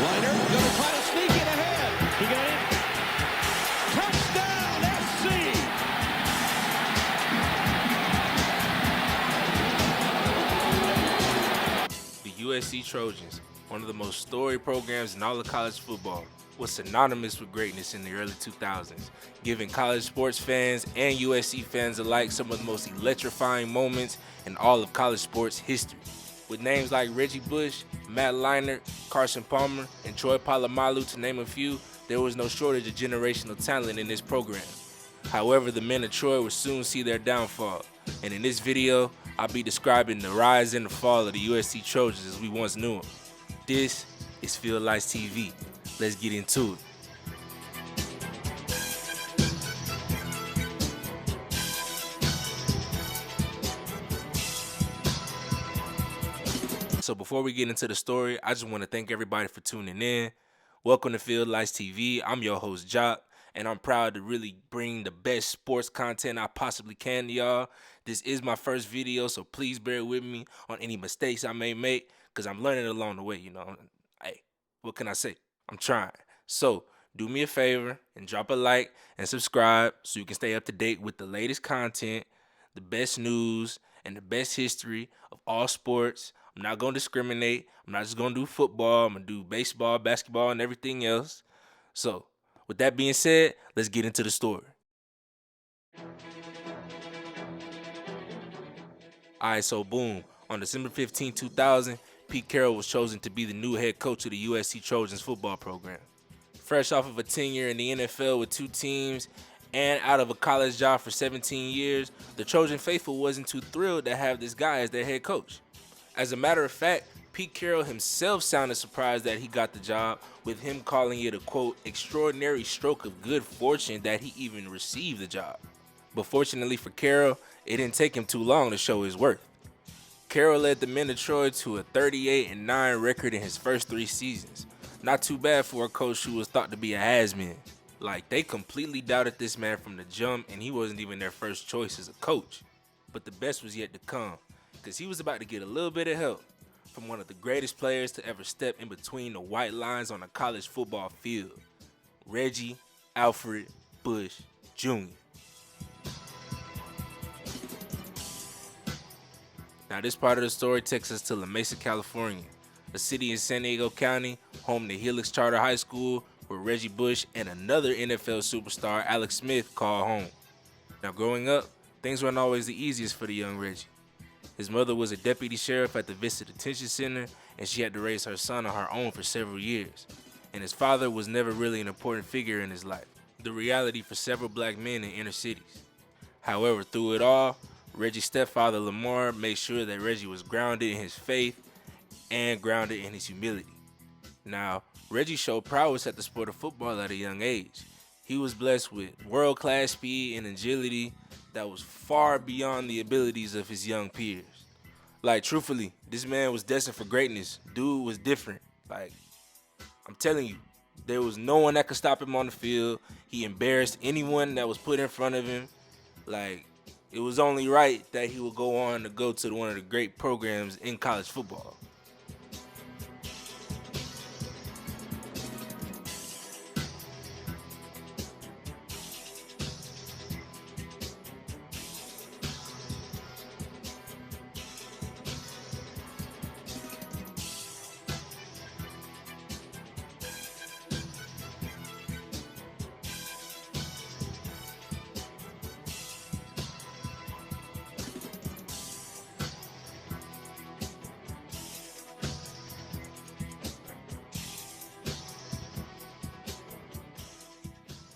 Liner going to try to sneak it ahead. He got it. Touchdown, SC! The USC Trojans, one of the most storied programs in all of college football, was synonymous with greatness in the early 2000s, giving college sports fans and USC fans alike some of the most electrifying moments in all of college sports history. With names like Reggie Bush, Matt Leinart, Carson Palmer, and Troy Polamalu, to name a few, there was no shortage of generational talent in this program. However, the men of Troy would soon see their downfall, and in this video, I'll be describing the rise and the fall of the USC Trojans as we once knew them. This is Field Lights TV. Let's get into it. So before we get into the story, I just want to thank everybody for tuning in. Welcome to Field Lights TV. I'm your host, Jock, and I'm proud to really bring the best sports content I possibly can to y'all. This is my first video, so please bear with me on any mistakes I may make, because I'm learning along the way, you know. Hey, what can I say? I'm trying. So do me a favor and drop a like and subscribe so you can stay up to date with the latest content, the best news, and the best history of all sports. I'm not going to discriminate. I'm not just going to do football. I'm going to do baseball, basketball, and everything else. So with that being said, let's get into the story. Alright, so boom. On December 15, 2000, Pete Carroll was chosen to be the new head coach of the USC Trojans football program. Fresh off of a tenure in the NFL with 2 teams and out of a college job for 17 years, the Trojan faithful wasn't too thrilled to have this guy as their head coach. As a matter of fact, Pete Carroll himself sounded surprised that he got the job, with him calling it a, quote, extraordinary stroke of good fortune that he even received the job. But fortunately for Carroll, it didn't take him too long to show his worth. Carroll led the men of Troy to a 38-9 record in his first 3 seasons. Not too bad for a coach who was thought to be a has-been. Like, they completely doubted this man from the jump, and he wasn't even their first choice as a coach. But the best was yet to come, because he was about to get a little bit of help from one of the greatest players to ever step in between the white lines on a college football field, Reggie Alfred Bush Jr. Now, this part of the story takes us to La Mesa, California, a city in San Diego County, home to Helix Charter High School, where Reggie Bush and another NFL superstar, Alex Smith, called home. Now, growing up, things weren't always the easiest for the young Reggie. His mother was a deputy sheriff at the Vista Detention Center, and she had to raise her son on her own for several years. And his father was never really an important figure in his life, the reality for several black men in inner cities. However, through it all, Reggie's stepfather, Lamar, made sure that Reggie was grounded in his faith and grounded in his humility. Now, Reggie showed prowess at the sport of football at a young age. He was blessed with world-class speed and agility that was far beyond the abilities of his young peers. Like, truthfully, this man was destined for greatness. Dude was different. Like, I'm telling you, there was no one that could stop him on the field. He embarrassed anyone that was put in front of him. Like, it was only right that he would go on to go to one of the great programs in college football.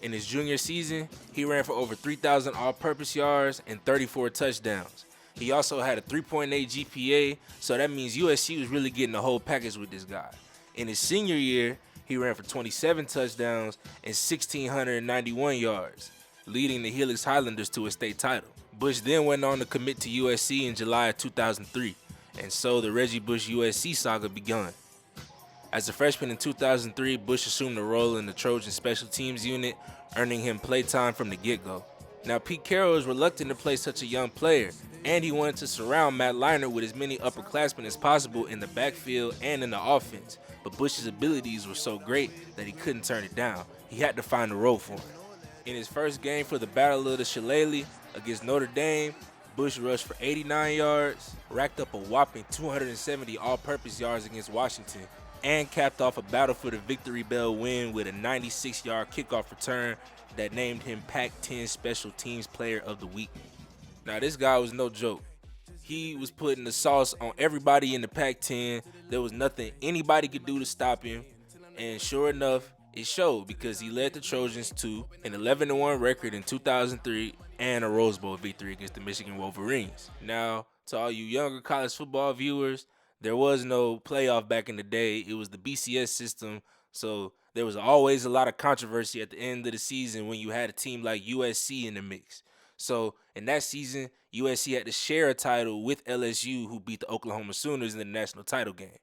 In his junior season, he ran for over 3,000 all-purpose yards and 34 touchdowns. He also had a 3.8 GPA, so that means USC was really getting the whole package with this guy. In his senior year, he ran for 27 touchdowns and 1,691 yards, leading the Helix Highlanders to a state title. Bush then went on to commit to USC in July of 2003, and so the Reggie Bush USC saga begun. As a freshman in 2003, Bush assumed a role in the Trojan special teams unit, earning him playtime from the get-go. Now, Pete Carroll was reluctant to play such a young player, and he wanted to surround Matt Leinart with as many upperclassmen as possible in the backfield and in the offense. But Bush's abilities were so great that he couldn't turn it down. He had to find a role for him. In his first game for the Battle of the Shillelagh against Notre Dame, Bush rushed for 89 yards, racked up a whopping 270 all-purpose yards against Washington, and capped off a battle for the victory bell win with a 96-yard kickoff return that named him Pac-10 Special Teams Player of the Week. Now, this guy was no joke. He was putting the sauce on everybody in the Pac-10. There was nothing anybody could do to stop him, and sure enough, it showed because he led the Trojans to an 11-1 record in 2003 and a Rose Bowl victory against the Michigan Wolverines. Now, to all you younger college football viewers, there was no playoff back in the day. It was the BCS system, so there was always a lot of controversy at the end of the season when you had a team like USC in the mix. So in that season, USC had to share a title with LSU, who beat the Oklahoma Sooners in the national title game.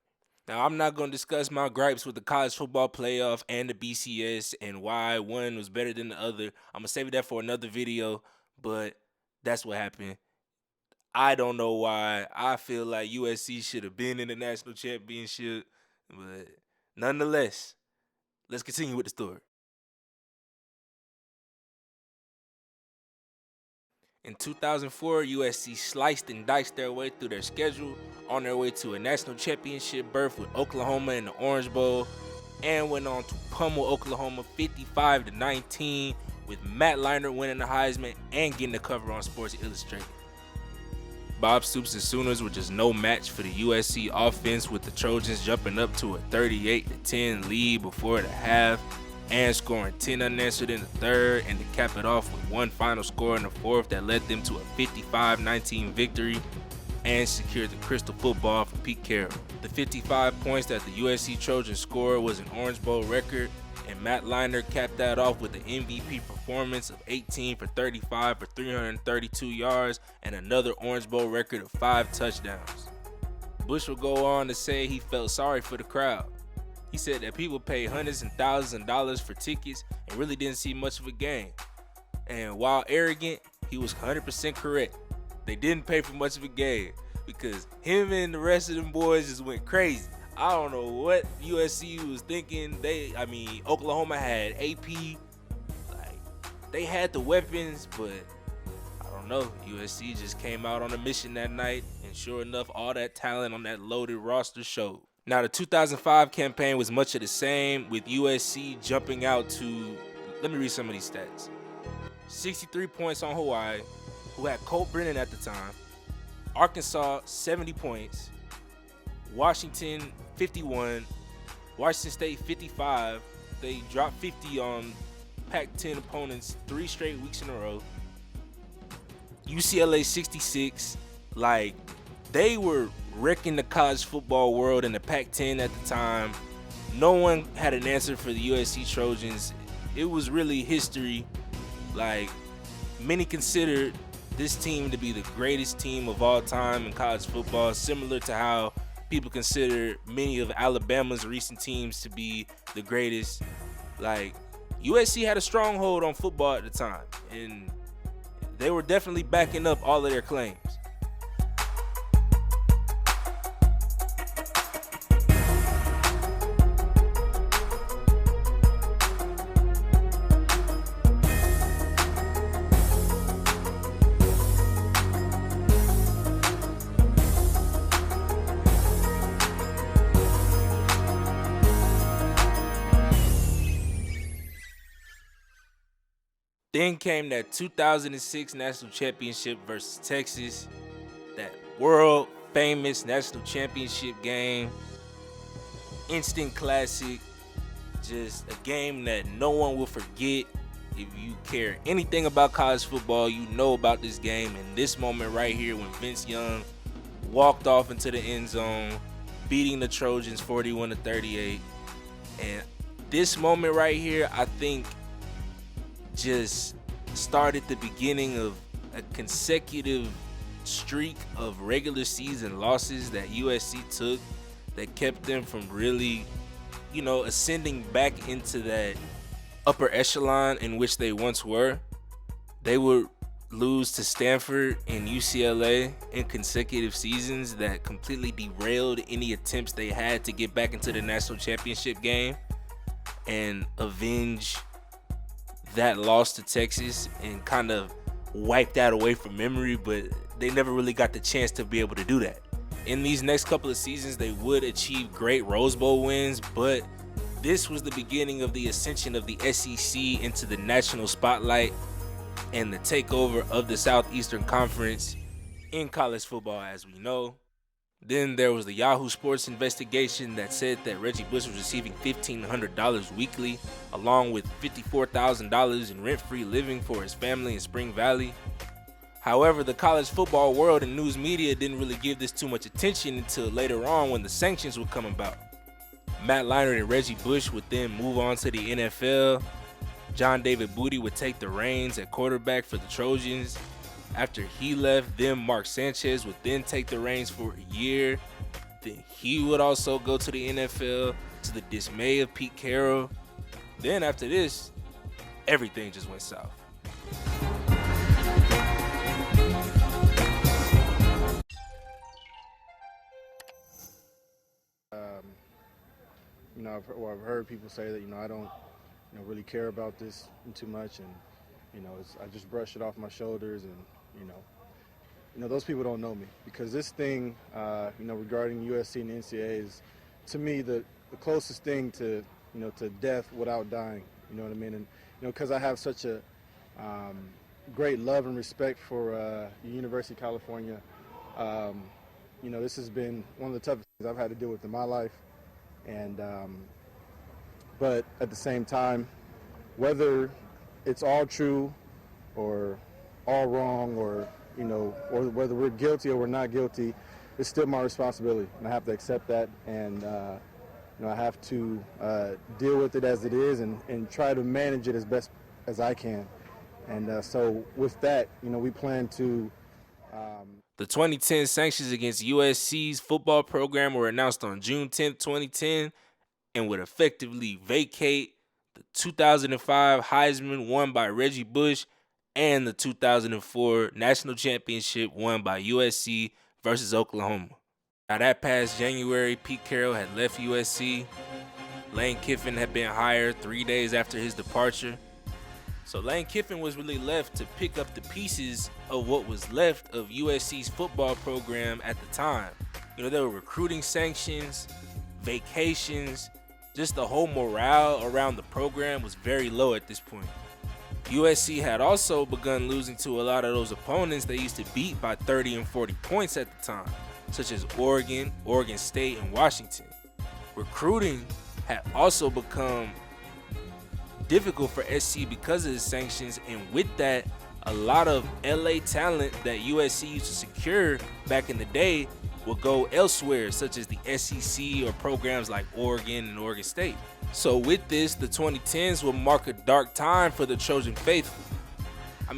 Now, I'm not going to discuss my gripes with the college football playoff and the BCS and why one was better than the other. I'm going to save that for another video, but that's what happened. I don't know why. I feel like USC should have been in the national championship, but nonetheless, let's continue with the story. In 2004, USC sliced and diced their way through their schedule on their way to a national championship berth with Oklahoma in the Orange Bowl, and went on to pummel Oklahoma 55-19, with Matt Leinart winning the Heisman and getting the cover on Sports Illustrated. Bob Stoops' Sooners were just no match for the USC offense, with the Trojans jumping up to a 38-10 lead before the half and scoring 10 unanswered in the third, and to cap it off with one final score in the fourth that led them to a 55-19 victory and secured the Crystal Football for Pete Carroll. The 55 points that the USC Trojans scored was an Orange Bowl record, and Matt Leinart capped that off with an MVP performance of 18 for 35 for 332 yards and another Orange Bowl record of 5 touchdowns. Bush would go on to say he felt sorry for the crowd. He said that people paid hundreds and thousands of dollars for tickets and really didn't see much of a game. And while arrogant, he was 100% correct. They didn't pay for much of a game because him and the rest of them boys just went crazy. I don't know what USC was thinking. Oklahoma had AP. They had the weapons, but I don't know. USC just came out on a mission that night, and sure enough, all that talent on that loaded roster showed. Now, the 2005 campaign was much of the same, with USC jumping out to, let me read some of these stats. 63 points on Hawaii, who had Colt Brennan at the time. Arkansas, 70 points. Washington, 51. Washington State, 55. They dropped 50 on Pac-10 opponents 3 straight weeks in a row. UCLA, 66. They were wrecking the college football world in the Pac-10 at the time. No one had an answer for the USC Trojans. It was really history. Many considered this team to be the greatest team of all time in college football, similar to how people consider many of Alabama's recent teams to be the greatest. USC had a stronghold on football at the time, and they were definitely backing up all of their claims. Then came that 2006 national championship versus Texas, that world famous national championship game, instant classic, just a game that no one will forget. If you care anything about college football, you know about this game. And this moment right here when Vince Young walked off into the end zone, beating the Trojans 41-38. And this moment right here, I think, just started the beginning of a consecutive streak of regular season losses that USC took that kept them from really, ascending back into that upper echelon in which they once were. They would lose to Stanford and UCLA in consecutive seasons that completely derailed any attempts they had to get back into the national championship game and avenge that loss to Texas and kind of wipe that away from memory, but they never really got the chance to be able to do that. In these next couple of seasons, they would achieve great Rose Bowl wins, but this was the beginning of the ascension of the SEC into the national spotlight and the takeover of the Southeastern Conference in college football as we know. Then there was the Yahoo Sports investigation that said that Reggie Bush was receiving $1,500 weekly, along with $54,000 in rent-free living for his family in Spring Valley. However, the college football world and news media didn't really give this too much attention until later on when the sanctions would come about. Matt Leinart and Reggie Bush would then move on to the NFL. John David Booty would take the reins at quarterback for the Trojans. After he left, then Mark Sanchez would then take the reins for a year. Then he would also go to the NFL, to the dismay of Pete Carroll. Then after this, everything just went south. I've heard people say that, I don't, really care about this too much, and, I just brush it off my shoulders, and, those people don't know me, because this thing, regarding USC and the NCAA is, to me, the closest thing to, to death without dying, you know what I mean? And, because I have such a great love and respect for the University of California, this has been one of the toughest things I've had to deal with in my life. And but at the same time, whether it's all true or all wrong, or or whether we're guilty or we're not guilty, it's still my responsibility, and I have to accept that, and I have to deal with it as it is, and try to manage it as best as I can. And so with that, we plan to. The 2010 sanctions against USC's football program were announced on June 10, 2010, and would effectively vacate the 2005 Heisman won by Reggie Bush and the 2004 national championship won by USC versus Oklahoma. Now that past January, Pete Carroll had left USC. Lane Kiffin had been hired 3 days after his departure. So Lane Kiffin was really left to pick up the pieces of what was left of USC's football program at the time. There were recruiting sanctions, vacations, just the whole morale around the program was very low at this point. USC had also begun losing to a lot of those opponents they used to beat by 30 and 40 points at the time, such as Oregon, Oregon State, and Washington. Recruiting had also become difficult for SC because of the sanctions, and with that, a lot of LA talent that USC used to secure back in the day will go elsewhere, such as the SEC or programs like Oregon and Oregon State. So with this, the 2010s will mark a dark time for the Trojan faithful.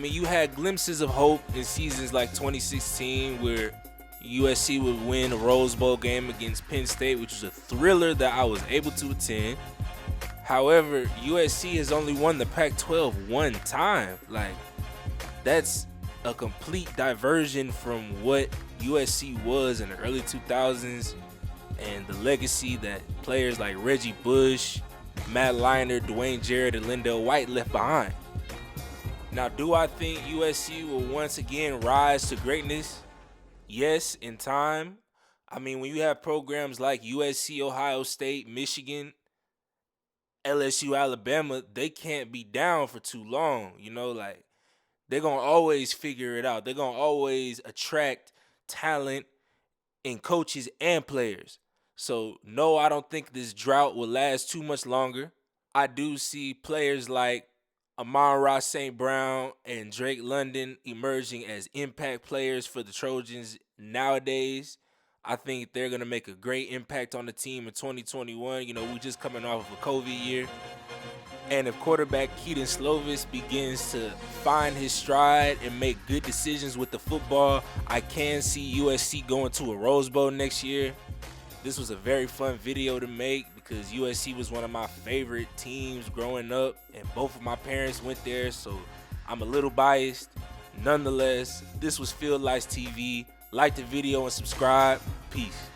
You had glimpses of hope in seasons like 2016 where USC would win a Rose Bowl game against Penn State, which was a thriller that I was able to attend. However, USC has only won the Pac-12 one time. That's a complete diversion from what USC was in the early 2000s and the legacy that players like Reggie Bush, Matt Leinart, Dwayne Jarrett, and Lindell White left behind. Now, do I think USC will once again rise to greatness? Yes, in time. When you have programs like USC, Ohio State, Michigan, LSU, Alabama, they can't be down for too long. They're going to always figure it out. They're going to always attract talent in coaches and players. So, no, I don't think this drought will last too much longer. I do see players like Amon-Ra St. Brown and Drake London emerging as impact players for the Trojans nowadays. I think they're going to make a great impact on the team in 2021. We're just coming off of a COVID year. And if quarterback Keaton Slovis begins to find his stride and make good decisions with the football, I can see USC going to a Rose Bowl next year. This was a very fun video to make because USC was one of my favorite teams growing up, and both of my parents went there, so I'm a little biased. Nonetheless, this was Field Lights TV. Like the video and subscribe. Peace.